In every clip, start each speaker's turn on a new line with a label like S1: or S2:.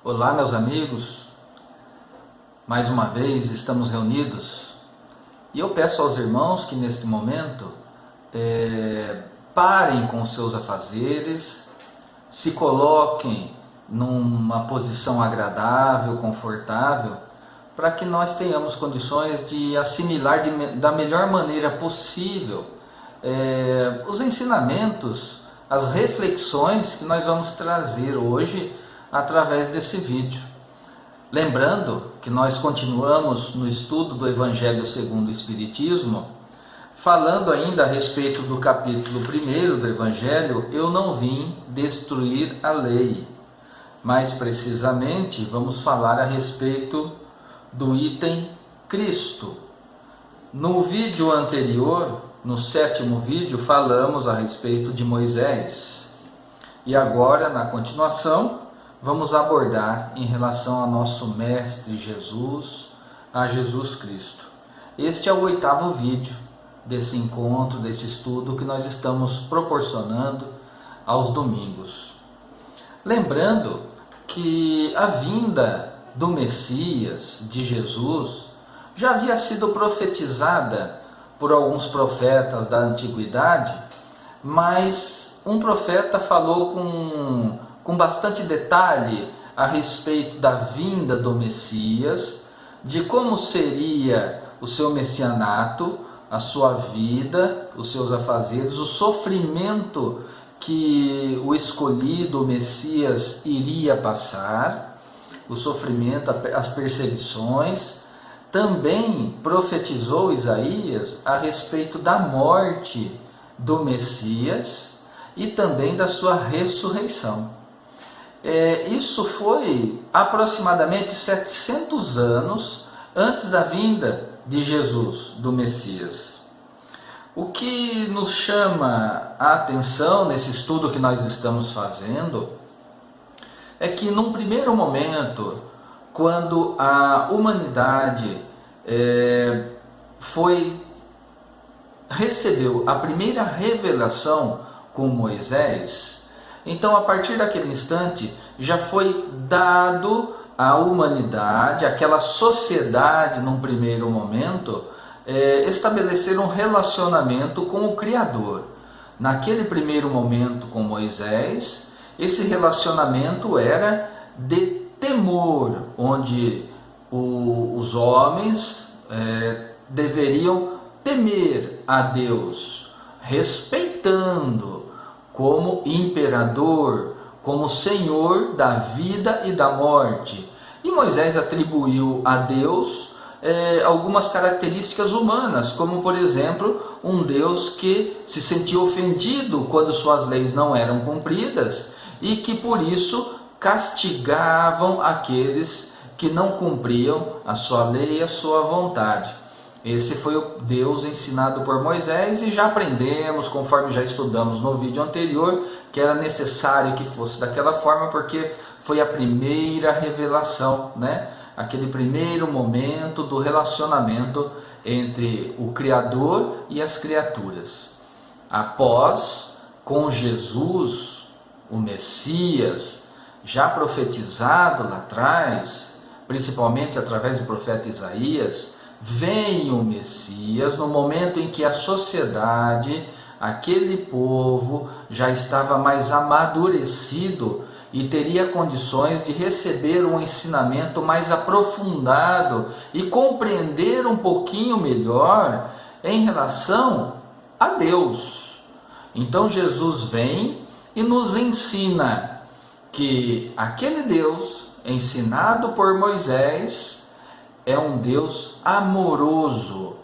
S1: Olá, meus amigos, mais uma vez estamos reunidos e eu peço aos irmãos que neste momento parem com os seus afazeres, se coloquem numa posição agradável, confortável, para que nós tenhamos condições de assimilar da melhor maneira possível os ensinamentos, as reflexões que nós vamos trazer hoje através desse vídeo. Lembrando que nós continuamos no estudo do Evangelho segundo o Espiritismo, falando ainda a respeito do capítulo 1 do Evangelho, Eu não vim destruir a lei. Mais precisamente, vamos falar a respeito do item Cristo. No vídeo anterior, no 7º vídeo, falamos a respeito de Moisés. E agora, na continuação, vamos abordar em relação ao nosso Mestre Jesus, a Jesus Cristo. Este é o 8º vídeo desse encontro, desse estudo que nós estamos proporcionando aos domingos. Lembrando que a vinda do Messias, de Jesus, já havia sido profetizada por alguns profetas da antiguidade, mas um profeta falou com bastante detalhe a respeito da vinda do Messias, de como seria o seu messianato, a sua vida, os seus afazeres, o sofrimento que o escolhido, o Messias, iria passar, o sofrimento, as perseguições. Também profetizou Isaías a respeito da morte do Messias e também da sua ressurreição. Isso foi aproximadamente 700 anos antes da vinda de Jesus, do Messias. O que nos chama a atenção nesse estudo que nós estamos fazendo é que num primeiro momento, quando a humanidade recebeu a primeira revelação com Moisés, então, a partir daquele instante, já foi dado à humanidade, àquela sociedade, num primeiro momento, estabelecer um relacionamento com o Criador. Naquele primeiro momento com Moisés, esse relacionamento era de temor, onde os homens deveriam temer a Deus, respeitando como imperador, como senhor da vida e da morte. E Moisés atribuiu a Deus algumas características humanas, como por exemplo, um Deus que se sentia ofendido quando suas leis não eram cumpridas e que por isso castigavam aqueles que não cumpriam a sua lei e a sua vontade. Esse foi o Deus ensinado por Moisés e já aprendemos, conforme já estudamos no vídeo anterior, que era necessário que fosse daquela forma, porque foi a primeira revelação, né? Aquele primeiro momento do relacionamento entre o Criador e as criaturas. Após, com Jesus, o Messias, já profetizado lá atrás, principalmente através do profeta Isaías, vem o Messias no momento em que a sociedade, aquele povo, já estava mais amadurecido e teria condições de receber um ensinamento mais aprofundado e compreender um pouquinho melhor em relação a Deus. Então Jesus vem e nos ensina que aquele Deus, ensinado por Moisés, é um Deus amoroso,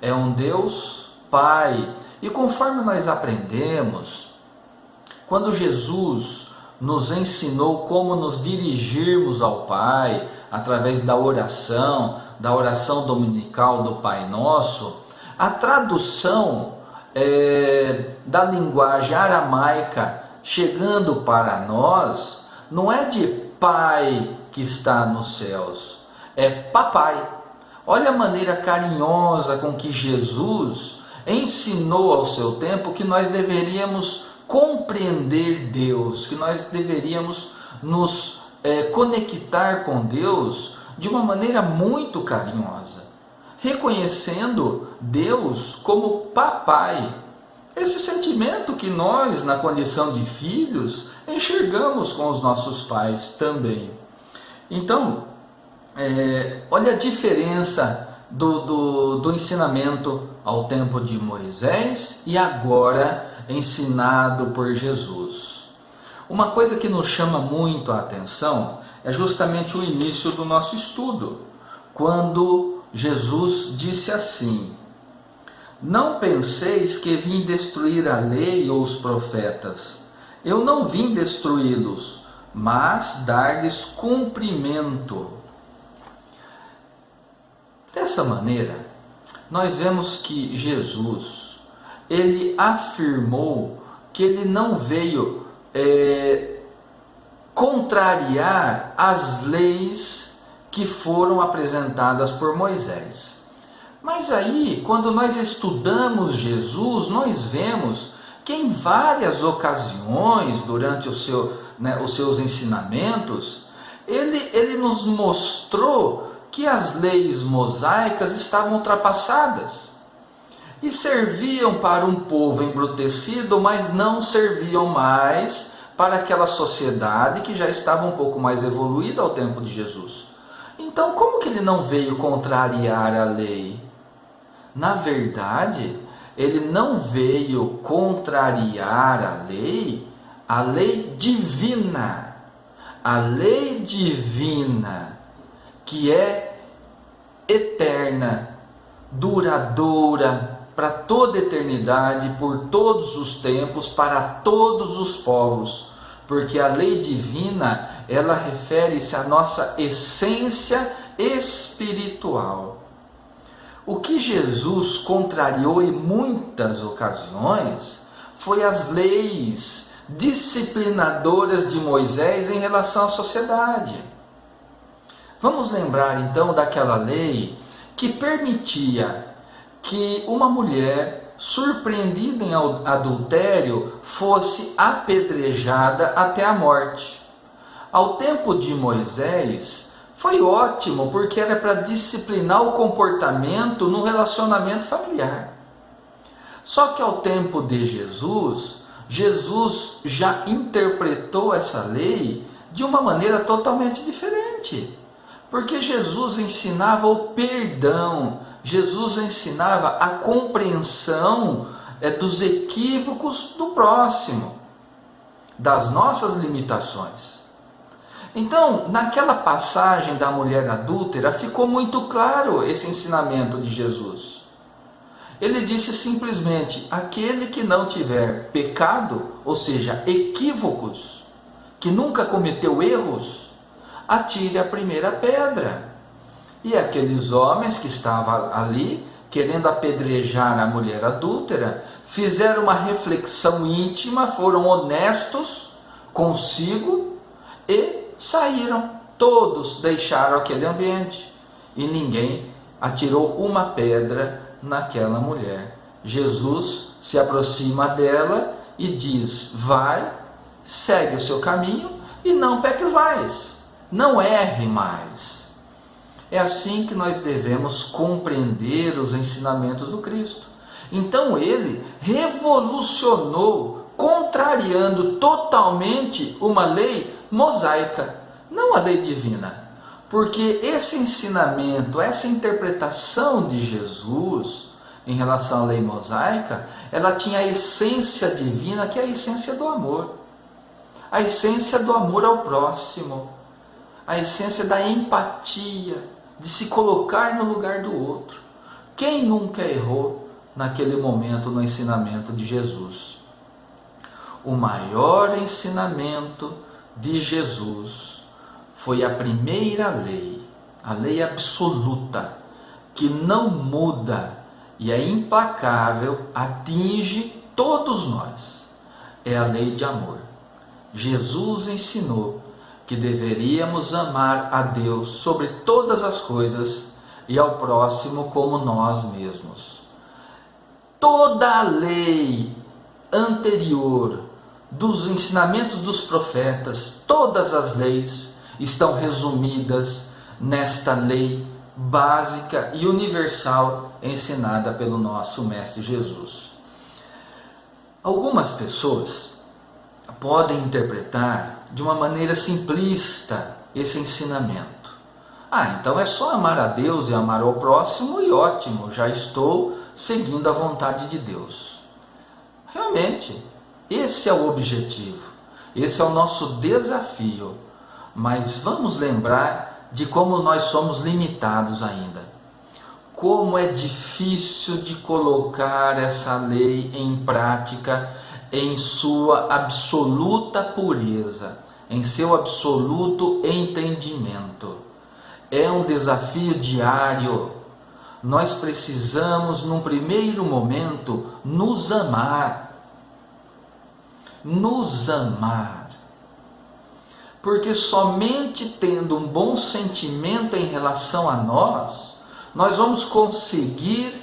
S1: é um Deus Pai. E conforme nós aprendemos, quando Jesus nos ensinou como nos dirigirmos ao Pai, através da oração dominical do Pai Nosso, a tradução da linguagem aramaica chegando para nós, não é de Pai que está nos céus, é papai. Olha a maneira carinhosa com que Jesus ensinou ao seu tempo que nós deveríamos compreender Deus, que nós deveríamos nos conectar com Deus de uma maneira muito carinhosa, reconhecendo Deus como papai. Esse sentimento que nós, na condição de filhos, enxergamos com os nossos pais também. Então, olha a diferença do ensinamento ao tempo de Moisés e agora ensinado por Jesus. Uma coisa que nos chama muito a atenção é justamente o início do nosso estudo, quando Jesus disse assim: não penseis que vim destruir a lei ou os profetas. Eu não vim destruí-los, mas dar-lhes cumprimento. Dessa maneira, nós vemos que Jesus, ele afirmou que ele não veio contrariar as leis que foram apresentadas por Moisés. Mas aí, quando nós estudamos Jesus, nós vemos que em várias ocasiões, durante os seus ensinamentos, ele nos mostrou que as leis mosaicas estavam ultrapassadas e serviam para um povo embrutecido, mas não serviam mais para aquela sociedade que já estava um pouco mais evoluída ao tempo de Jesus. Então, como que ele não veio contrariar a lei? Na verdade, ele não veio contrariar a lei divina. A lei divina, que é eterna, duradoura, para toda a eternidade, por todos os tempos, para todos os povos. Porque a lei divina, ela refere-se à nossa essência espiritual. O que Jesus contrariou em muitas ocasiões foi as leis disciplinadoras de Moisés em relação à sociedade. Vamos lembrar então daquela lei que permitia que uma mulher surpreendida em adultério fosse apedrejada até a morte. Ao tempo de Moisés, foi ótimo, porque era para disciplinar o comportamento no relacionamento familiar. Só que ao tempo de Jesus, Jesus já interpretou essa lei de uma maneira totalmente diferente. Porque Jesus ensinava o perdão, Jesus ensinava a compreensão dos equívocos do próximo, das nossas limitações. Então, naquela passagem da mulher adúltera, ficou muito claro esse ensinamento de Jesus. Ele disse simplesmente: aquele que não tiver pecado, ou seja, equívocos, que nunca cometeu erros, atire a primeira pedra. E aqueles homens que estavam ali, querendo apedrejar a mulher adúltera, fizeram uma reflexão íntima, foram honestos consigo e saíram. Todos deixaram aquele ambiente e ninguém atirou uma pedra naquela mulher. Jesus se aproxima dela e diz: vai, segue o seu caminho e não peques mais, não erre mais. É assim que nós devemos compreender os ensinamentos do Cristo. Então ele revolucionou, contrariando totalmente uma lei mosaica, não a lei divina. Porque esse ensinamento, essa interpretação de Jesus em relação à lei mosaica, ela tinha a essência divina, que é a essência do amor. A essência do amor ao próximo. A essência da empatia, de se colocar no lugar do outro. Quem nunca errou naquele momento no ensinamento de Jesus? O maior ensinamento de Jesus foi a primeira lei, a lei absoluta, que não muda e é implacável, atinge todos nós. É a lei de amor. Jesus ensinou que deveríamos amar a Deus sobre todas as coisas e ao próximo como nós mesmos. Toda a lei anterior, dos ensinamentos dos profetas, todas as leis, estão resumidas nesta lei básica e universal ensinada pelo nosso Mestre Jesus. Algumas pessoas podem interpretar de uma maneira simplista esse ensinamento. Então é só amar a Deus e amar ao próximo e ótimo, já estou seguindo a vontade de Deus. Realmente, esse é o objetivo, esse é o nosso desafio, mas vamos lembrar de como nós somos limitados ainda. Como é difícil de colocar essa lei em prática em sua absoluta pureza, em seu absoluto entendimento. É um desafio diário. Nós precisamos, num primeiro momento, nos amar. Nos amar. Porque somente tendo um bom sentimento em relação a nós vamos conseguir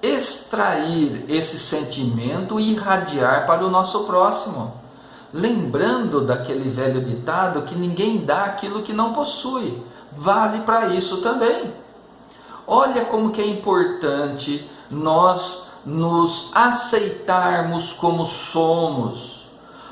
S1: extrair esse sentimento e irradiar para o nosso próximo. Lembrando daquele velho ditado que ninguém dá aquilo que não possui. Vale para isso também. Olha como que é importante nós nos aceitarmos como somos.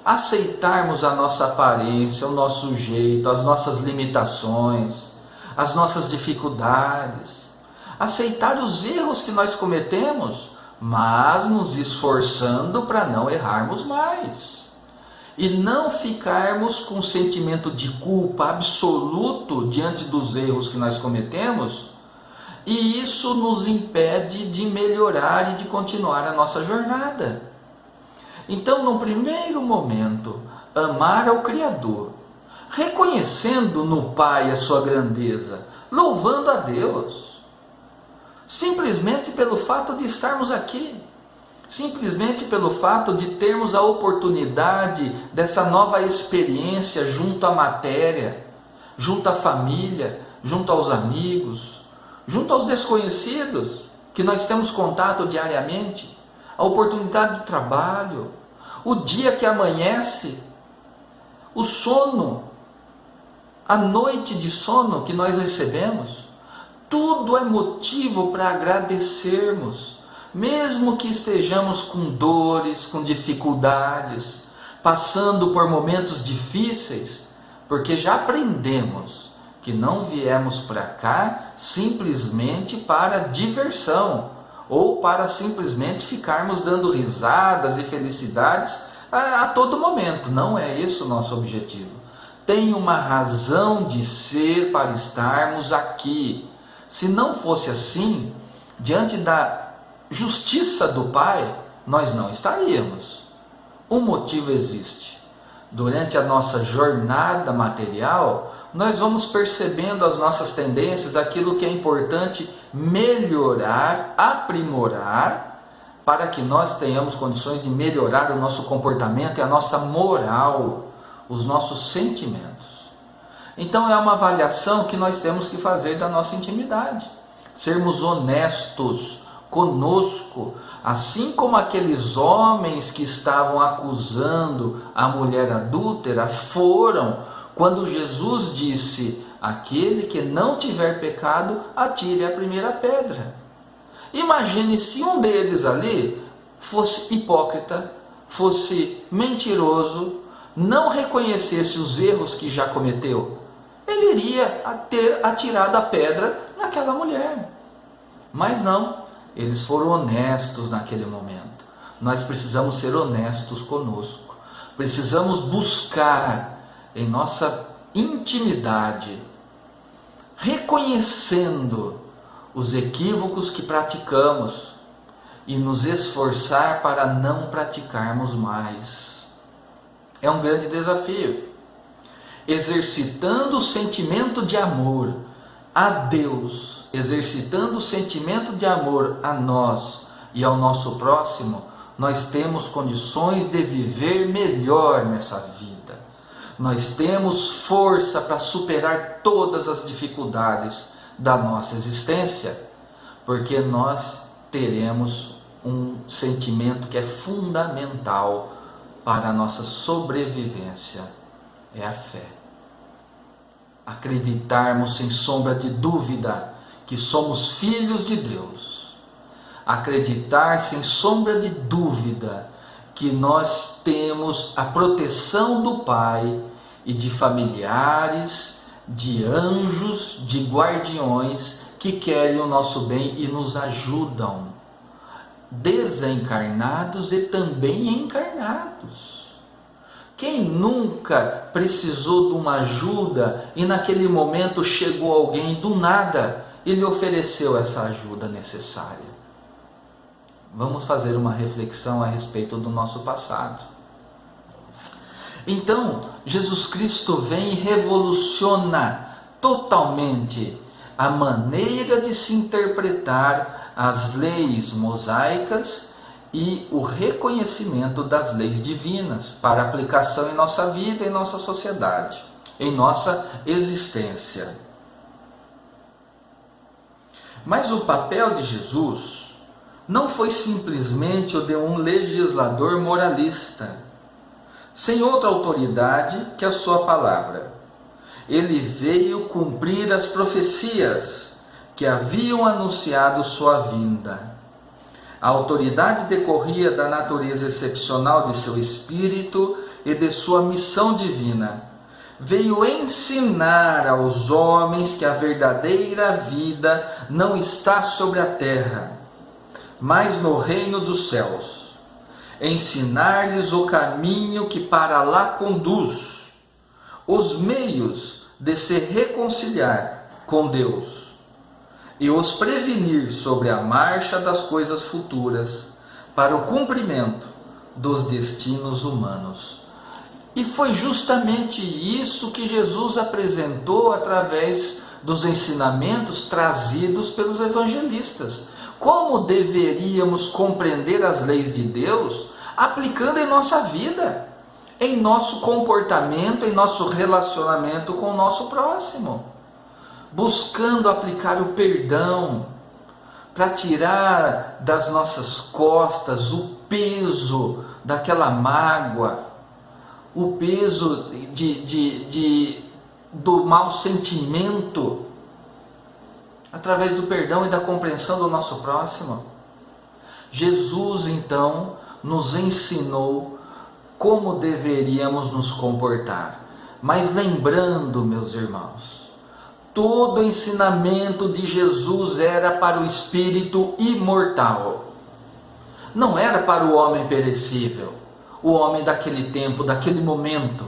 S1: Aceitarmos a nossa aparência, o nosso jeito, as nossas limitações, as nossas dificuldades. Aceitar os erros que nós cometemos, mas nos esforçando para não errarmos mais. E não ficarmos com um sentimento de culpa absoluto diante dos erros que nós cometemos, e isso nos impede de melhorar e de continuar a nossa jornada. Então, no primeiro momento, amar ao Criador, reconhecendo no Pai a sua grandeza, louvando a Deus, simplesmente pelo fato de estarmos aqui, simplesmente pelo fato de termos a oportunidade dessa nova experiência junto à matéria, junto à família, junto aos amigos, junto aos desconhecidos, que nós temos contato diariamente, a oportunidade do trabalho, o dia que amanhece, o sono, a noite de sono que nós recebemos. Tudo é motivo para agradecermos, mesmo que estejamos com dores, com dificuldades, passando por momentos difíceis, porque já aprendemos que não viemos para cá simplesmente para diversão, ou para simplesmente ficarmos dando risadas e felicidades a todo momento. Não é esse o nosso objetivo. Tem uma razão de ser para estarmos aqui. Se não fosse assim, diante da justiça do Pai, nós não estaríamos. Um motivo existe. Durante a nossa jornada material, nós vamos percebendo as nossas tendências, aquilo que é importante melhorar, aprimorar, para que nós tenhamos condições de melhorar o nosso comportamento e a nossa moral, os nossos sentimentos. Então é uma avaliação que nós temos que fazer da nossa intimidade. Sermos honestos conosco, assim como aqueles homens que estavam acusando a mulher adúltera foram, quando Jesus disse: aquele que não tiver pecado, atire a primeira pedra. Imagine se um deles ali fosse hipócrita, fosse mentiroso, não reconhecesse os erros que já cometeu. Ele iria ter atirado a pedra naquela mulher. Mas não, eles foram honestos naquele momento. Nós precisamos ser honestos conosco. Precisamos buscar em nossa intimidade, reconhecendo os equívocos que praticamos e nos esforçar para não praticarmos mais. É um grande desafio. Exercitando o sentimento de amor a Deus, exercitando o sentimento de amor a nós e ao nosso próximo, nós temos condições de viver melhor nessa vida. Nós temos força para superar todas as dificuldades da nossa existência, porque nós teremos um sentimento que é fundamental para a nossa sobrevivência, é a fé. acreditarmos sem sombra de dúvida que somos filhos de Deus, acreditar sem sombra de dúvida que nós temos a proteção do Pai e de familiares, de anjos, de guardiões que querem o nosso bem e nos ajudam, desencarnados e também encarnados. Quem nunca precisou de uma ajuda e naquele momento chegou alguém do nada e lhe ofereceu essa ajuda necessária? Vamos fazer uma reflexão a respeito do nosso passado. Então, Jesus Cristo vem e revoluciona totalmente a maneira de se interpretar as leis mosaicas e o reconhecimento das leis divinas para aplicação em nossa vida, em nossa sociedade, em nossa existência. Mas o papel de Jesus não foi simplesmente o de um legislador moralista, sem outra autoridade que a sua palavra. Ele veio cumprir as profecias que haviam anunciado sua vinda. A autoridade decorria da natureza excepcional de seu espírito e de sua missão divina. Veio ensinar aos homens que a verdadeira vida não está sobre a terra, mas no reino dos céus. Ensinar-lhes o caminho que para lá conduz, os meios de se reconciliar com Deus e os prevenir sobre a marcha das coisas futuras para o cumprimento dos destinos humanos. E foi justamente isso que Jesus apresentou através dos ensinamentos trazidos pelos evangelistas. Como deveríamos compreender as leis de Deus aplicando em nossa vida, em nosso comportamento, em nosso relacionamento com o nosso próximo, buscando aplicar o perdão para tirar das nossas costas o peso daquela mágoa, o peso do mau sentimento, através do perdão e da compreensão do nosso próximo. Jesus então nos ensinou como deveríamos nos comportar. Mas lembrando, meus irmãos, todo o ensinamento de Jesus era para o espírito imortal. Não era para o homem perecível, o homem daquele tempo, daquele momento,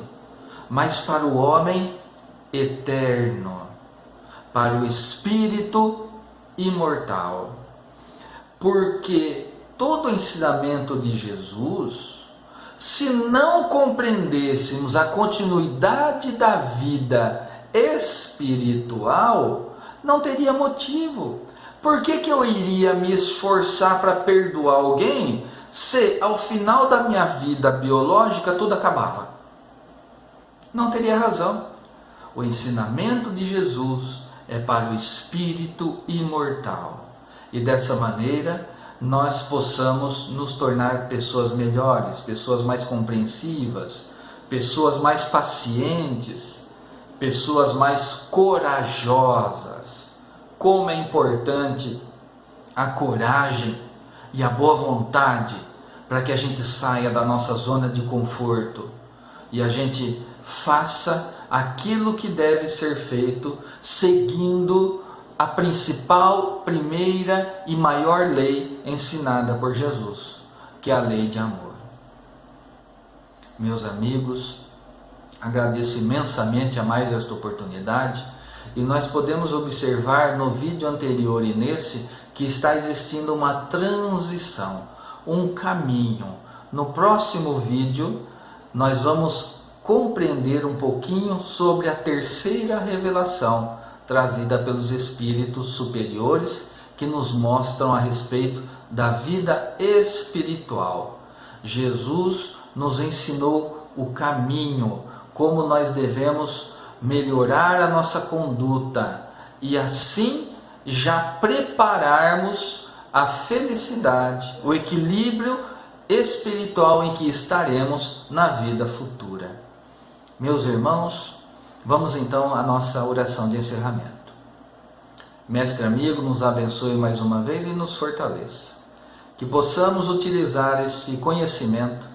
S1: mas para o homem eterno, para o espírito imortal. Porque todo o ensinamento de Jesus, se não compreendêssemos a continuidade da vida espiritual, não teria motivo. Por que eu iria me esforçar para perdoar alguém se ao final da minha vida biológica tudo acabava? Não teria razão. O ensinamento de Jesus é para o espírito imortal. E dessa maneira nós possamos nos tornar pessoas melhores, pessoas mais compreensivas, pessoas mais pacientes, pessoas mais corajosas. Como é importante a coragem e a boa vontade para que a gente saia da nossa zona de conforto e a gente faça aquilo que deve ser feito, seguindo a principal, primeira e maior lei ensinada por Jesus, que é a lei de amor. Meus amigos, agradeço imensamente a mais esta oportunidade, e nós podemos observar no vídeo anterior e nesse que está existindo uma transição, um caminho. No próximo vídeo nós vamos compreender um pouquinho sobre a terceira revelação trazida pelos espíritos superiores, que nos mostram a respeito da vida espiritual. Jesus nos ensinou o caminho, como nós devemos melhorar a nossa conduta e assim já prepararmos a felicidade, o equilíbrio espiritual em que estaremos na vida futura. Meus irmãos, Vamos então à nossa oração de encerramento. Mestre amigo, nos abençoe mais uma vez e nos fortaleça. Que possamos utilizar esse conhecimento,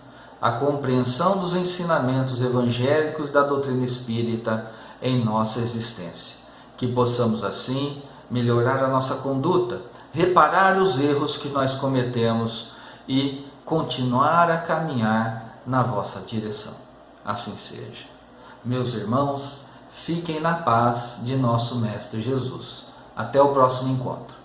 S1: a compreensão dos ensinamentos evangélicos da doutrina espírita em nossa existência. Que possamos assim melhorar a nossa conduta, reparar os erros que nós cometemos e continuar a caminhar na vossa direção. Assim seja. Meus irmãos, fiquem na paz de nosso Mestre Jesus. Até o próximo encontro.